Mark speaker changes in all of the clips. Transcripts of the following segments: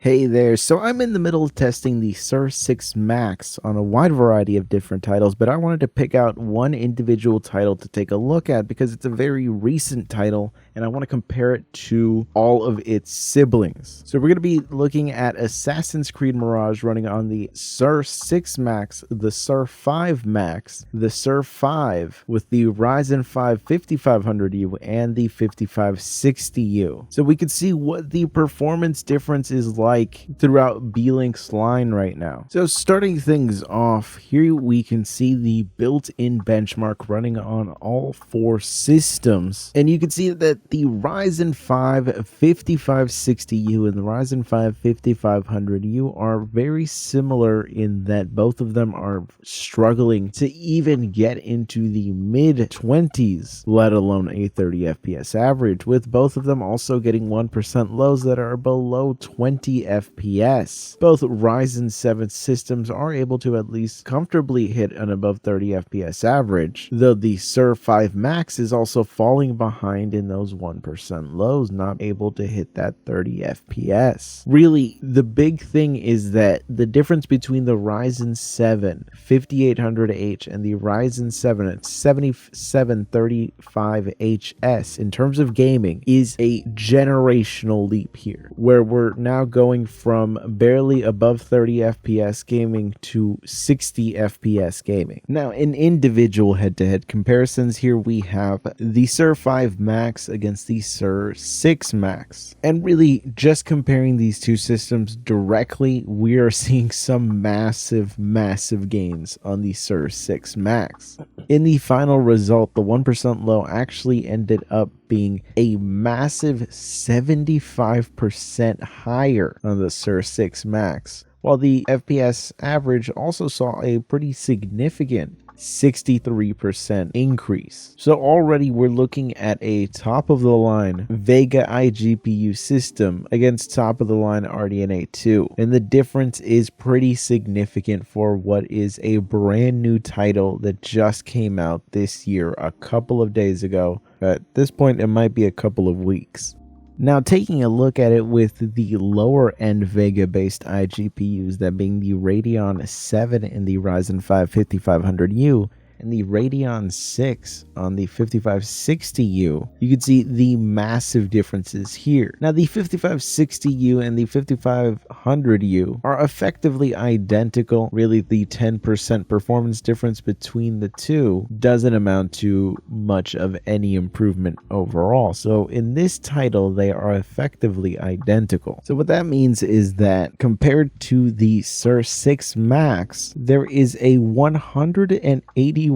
Speaker 1: Hey there, so I'm in the middle of testing the SER6 Max on a wide variety of different titles, but I wanted to pick out one individual title to take a look at because it's a very recent title and I want to compare it to all of its siblings. So we're going to be looking at Assassin's Creed Mirage running on the SER6 Max, the SER5 Max, the SER5 with the Ryzen 5 5500U and the 5560U. So we can see what the performance difference is like throughout Beelink's line right now. So starting things off, here we can see the built-in benchmark running on all four systems, and you can see that the Ryzen 5 5560U and the Ryzen 5 5500U are very similar in that both of them are struggling to even get into the mid-20s, let alone a 30 FPS average, with both of them also getting 1% lows that are below 20 FPS. Both Ryzen 7 systems are able to at least comfortably hit an above 30 FPS average, though the SER5 Max is also falling behind in those 1% lows, not able to hit that 30 FPS. Really, the big thing is that the difference between the Ryzen 7 5800H and the Ryzen 7 7735HS in terms of gaming is a generational leap here, where we're now going from barely above 30 FPS gaming to 60 FPS gaming. Now, in individual head-to-head comparisons, here we have the SER5 Max against the SER6 Max. And really, just comparing these two systems directly, we are seeing some massive gains on the SER6 Max. In the final result, the 1% low actually ended up being a massive 75% higher on the SER6 Max, while the FPS average also saw a pretty significant 63% increase. So already we're looking at a top of the line Vega iGPU system against top of the line RDNA 2, and the difference is pretty significant for what is a brand new title that just came out this year a couple of days ago. At this point it might be a couple of weeks. Now, taking a look at it with the lower end Vega based iGPUs, that being the Radeon 7 in the Ryzen 5 5500U and the Radeon 6 on the 5560U, you can see the massive differences here. Now, the 5560U and the 5500U are effectively identical. Really, the 10% performance difference between the two doesn't amount to much of any improvement overall. So in this title, they are effectively identical. So what that means is that compared to the SER6 Max, there is a 181%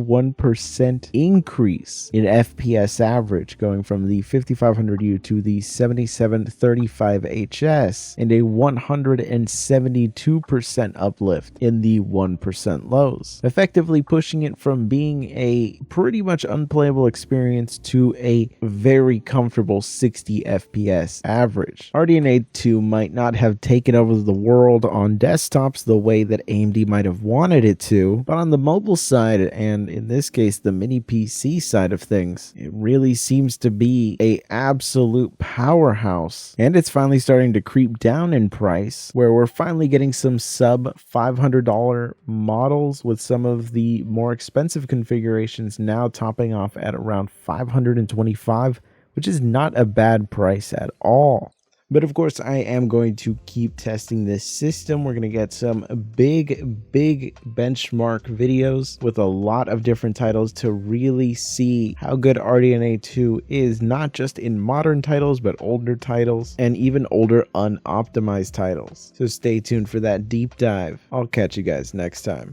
Speaker 1: increase in FPS average going from the 5500U to the 7735HS, and a 172% uplift in the 1% lows, effectively pushing it from being a pretty much unplayable experience to a very comfortable 60 FPS average. RDNA 2 might not have taken over the world on desktops the way that AMD might have wanted it to, but on the mobile side, and in this case the mini PC side of things, it really seems to be a absolute powerhouse, and it's finally starting to creep down in price, where we're finally getting some sub $500 models with some of the more expensive configurations now topping off at around $525, which is not a bad price at all. But of course, I am going to keep testing this system. We're going to get some big benchmark videos with a lot of different titles to really see how good RDNA 2 is, not just in modern titles, but older titles and even older unoptimized titles. So stay tuned for that deep dive. I'll catch you guys next time.